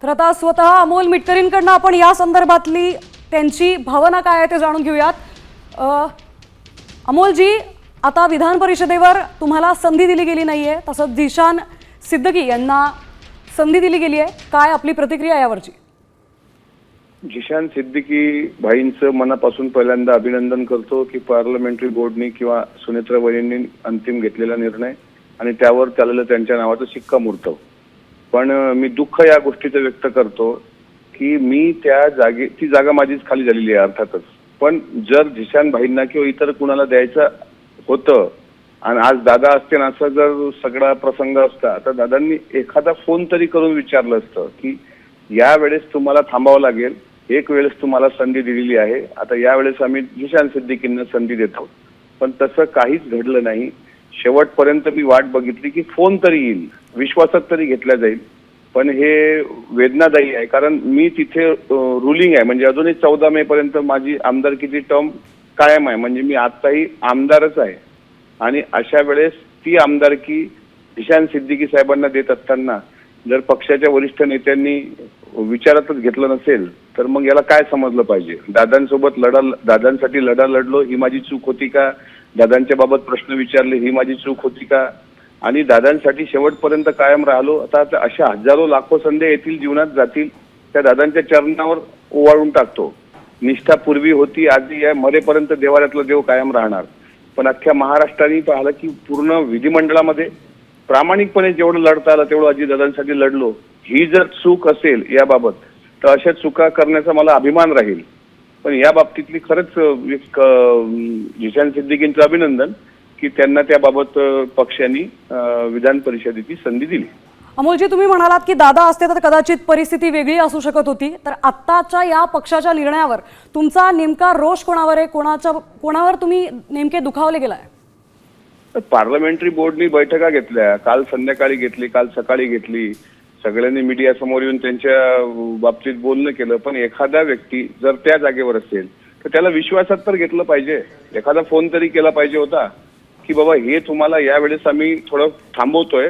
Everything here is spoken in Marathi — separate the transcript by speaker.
Speaker 1: तर आता स्वतः अमोल मिटकरींकडनं आपण या संदर्भातली त्यांची भावना काय आहे ते जाणून घेऊयात। अमोलजी, आता विधान परिषदेवर तुम्हाला संधी दिली गेली नाहीये, तसंच झिशान सिद्दकी यांना संधी दिली गेली आहे, काय आपली प्रतिक्रिया यावरची?
Speaker 2: झिशान सिद्दीकी भाईंचं मनापासून पहिल्यांदा अभिनंदन करतो की पार्लमेंटरी बोर्डनी किंवा सुनेत्रा वहिनींनी अंतिम घेतलेला निर्णय आणि त्यावर चाललेलं त्यांच्या नावाचं शिक्कामोर्तब। पण मी दुःख या गोष्टीचं व्यक्त करतो की मी त्या ती जागा माझीच खाली झालेली आहे अर्थातच, पण जर झिशान भाईंना किंवा इतर कुणाला द्यायचं होतं आणि आज दादा असते ना असं जर सगळा प्रसंग असता तर दादांनी एखादा फोन तरी करून विचारलं असतं की या वेळेस तुम्हाला थांबावं लागेल, एक वेळेस तुम्हाला संधी दिलेली आहे, आता यावेळेस आम्ही झिशान सिद्दीकींना संधी देत आहोत। पण तसं काहीच घडलं नाही। शेवटपर्यंत मी वाट बघितली की फोन तरी येईल, विश्वासात तरी घेतला जाईल, पण हे वेदनादायी आहे। कारण मी तिथे रुलिंग आहे, म्हणजे अजूनही 14 मे पर्यंत माझी आमदारकीची टर्म कायम आहे, म्हणजे मी आताही आमदारच आहे। आणि अशा वेळेस ती आमदारकी झिशान सिद्दीकी साहेबांना देत असताना जर पक्षाच्या वरिष्ठ नेत्यांनी विचारातच घेतलं नसेल तर मग याला काय समजलं पाहिजे? दादांसोबत दादांसाठी लढा लढलो ही माझी चूक होती का? दादांच्या बाबत प्रश्न विचारले ही माझी चूक होती का? आणि दादांसाठी शेवटपर्यंत कायम राहिलो। आता अशा हजारो लाखो संधी येतील, जीवनात जातील, त्या दादांच्या चरणावर ओवाळून टाकतो। निष्ठा पूर्वी होती, आधी या मरेपर्यंत देवाऱ्यातला देव कायम राहणार। पण अख्ख्या महाराष्ट्राने पाहिलं की पूर्ण विधिमंडळामध्ये प्रामाणिकपणे जेवढं लढता आलं तेवढं अजितदादांसाठी लढलो। ही जर चूक असेल याबाबत तर अशा चुका करण्याचा मला अभिमान राहील। पण या बाबतीतली खरंच झिशान सिद्दीकींचं अभिनंदन की त्यांना त्याबाबत पक्षांनी विधान परिषदेची संधी दिली।
Speaker 1: अमोलजी, तुम्ही म्हणालात की दादा असते तर कदाचित परिस्थिती वेगळी असू शकत होती, तर आत्ताच्या या पक्षाच्या निर्णयावर तुमचा नेमका रोष कोणावर आहे? कोणावर तुम्ही नेमके दुखावले गेलाय?
Speaker 2: पार्लमेंटरी बोर्डनी बैठका घेतल्या, काल संध्याकाळी घेतली, काल सकाळी घेतली, सगळ्यांनी मीडिया समोर येऊन त्यांच्या बाबतीत बोलणं केलं। पण एखादा व्यक्ती जर त्या जागेवर असेल तर त्याला विश्वासात तर घेतलं पाहिजे, एखादा फोन तरी केला पाहिजे होता की बाबा हे तुम्हाला यावेळेस आम्ही थोडं थांबवतोय,